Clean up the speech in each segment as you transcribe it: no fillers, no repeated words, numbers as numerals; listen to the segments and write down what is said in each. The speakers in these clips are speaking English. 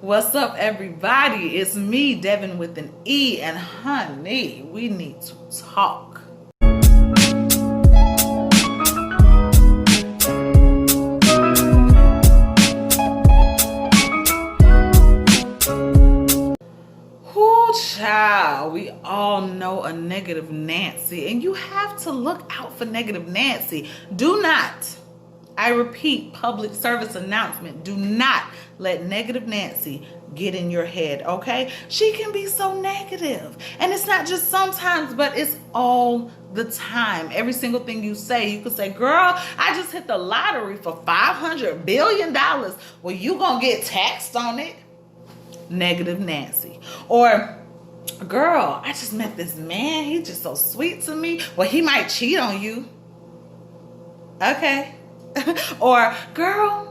What's up, everybody? It's me, Devin with an E, and honey, we need to talk. Whoo, child, we all know a negative Nancy, and you have to look out for negative Nancy. Do not, I repeat, public service announcement, do not let negative Nancy get in your head, okay? She can be so negative. And it's not just sometimes, but it's all the time. Every single thing you say, you could say, girl, I just hit the lottery for $500 billion. Well, you gonna get taxed on it. Negative Nancy. Or, girl, I just met this man. He's just so sweet to me. Well, he might cheat on you. Okay. Or, girl,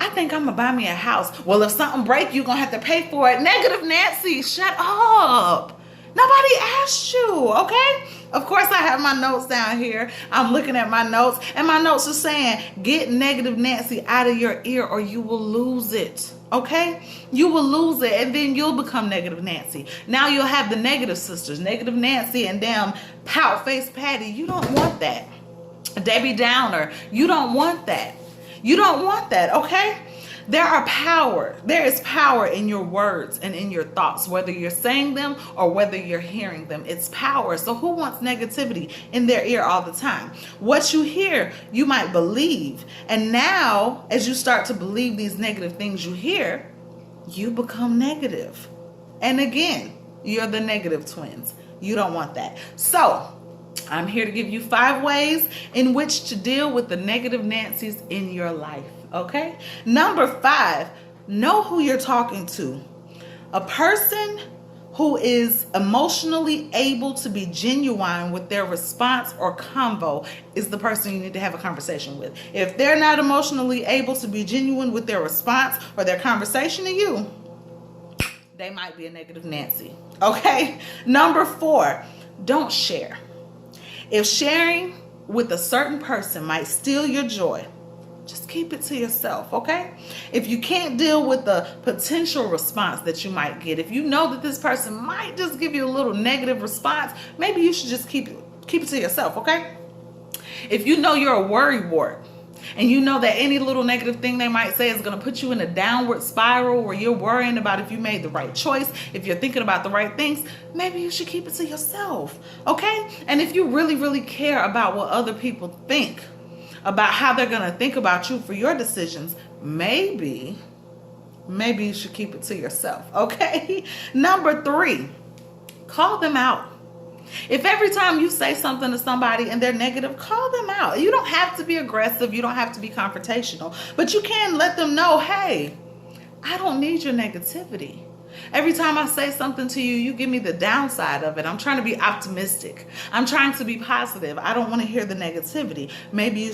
I think I'm gonna buy me a house. Well, if something breaks, you're gonna have to pay for it. Negative Nancy, shut up. Nobody asked you, okay? Of course, I have my notes down here. I'm looking at my notes, and my notes are saying, get negative Nancy out of your ear or you will lose it, okay? You will lose it, and then you'll become negative Nancy. Now you'll have the negative sisters, negative Nancy and damn pout face Patty. You don't want that. Debbie Downer, you don't want that. You don't want that, okay? There is power in your words and in your thoughts, whether you're saying them or whether you're hearing them. It's power. So who wants negativity in their ear all the time? What you hear, you might believe. And now, as you start to believe these negative things you hear, you become negative. And again, you're the negative twins. You don't want that. So I'm here to give you 5 ways in which to deal with the negative Nancys in your life, okay? Number 5, know who you're talking to. A person who is emotionally able to be genuine with their response or convo is the person you need to have a conversation with. If they're not emotionally able to be genuine with their response or their conversation to you, they might be a negative Nancy, okay? Number 4, don't share. If sharing with a certain person might steal your joy, just keep it to yourself, okay? If you can't deal with the potential response that you might get, if you know that this person might just give you a little negative response, maybe you should just keep it to yourself, okay? If you know you're a worrywart, and you know that any little negative thing they might say is going to put you in a downward spiral where you're worrying about if you made the right choice, if you're thinking about the right things, maybe you should keep it to yourself, okay? And if you really, really care about what other people think, about how they're going to think about you for your decisions, maybe you should keep it to yourself, okay? Number 3, call them out. If every time you say something to somebody and they're negative, call them out. You don't have to be aggressive. You don't have to be confrontational. But you can let them know, hey, I don't need your negativity. Every time I say something to you, you give me the downside of it. I'm trying to be optimistic. I'm trying to be positive. I don't want to hear the negativity. Maybe you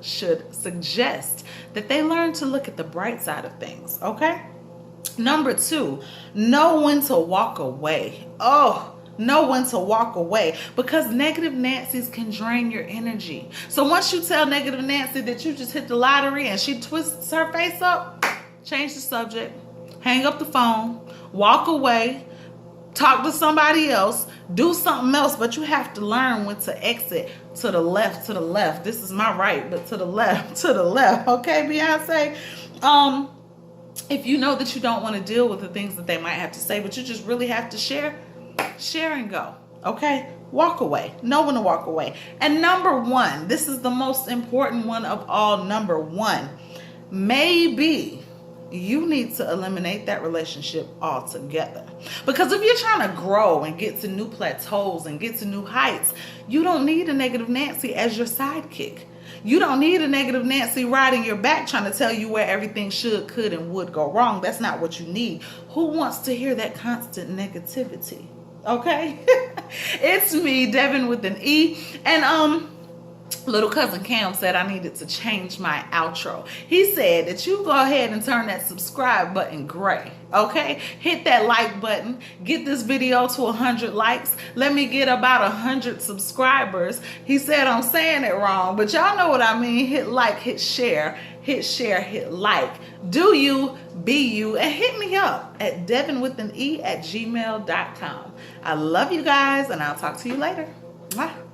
should suggest that they learn to look at the bright side of things, okay? Number 2, know when to walk away. Know when to walk away, because negative Nancys can drain your energy. So once you tell negative Nancy that you just hit the lottery and she twists her face up, change the subject, hang up the phone, walk away, talk to somebody else, do something else, but you have to learn when to exit to the left, This is my right, but to the left, Okay, Beyonce? If you know that you don't want to deal with the things that they might have to say, but you just really have to share and go, okay? Walk away. Know when to walk away. And number 1, this is the most important one of all. Number 1, maybe you need to eliminate that relationship altogether. Because if you're trying to grow and get to new plateaus and get to new heights, you don't need a negative Nancy as your sidekick. You don't need a negative Nancy riding your back trying to tell you where everything should, could, and would go wrong. That's not what you need. Who wants to hear that constant negativity? Okay? It's me, Devin with an E. And little cousin Cam said I needed to change my outro. He said that you go ahead and turn that subscribe button gray, okay? Hit that like button. Get this video to 100 likes. Let me get about 100 subscribers. He said I'm saying it wrong, but y'all know what I mean. Hit like, hit share, hit like. Do you, be you, and hit me up at DevenWithAnE@gmail.com. I love you guys, and I'll talk to you later. Bye.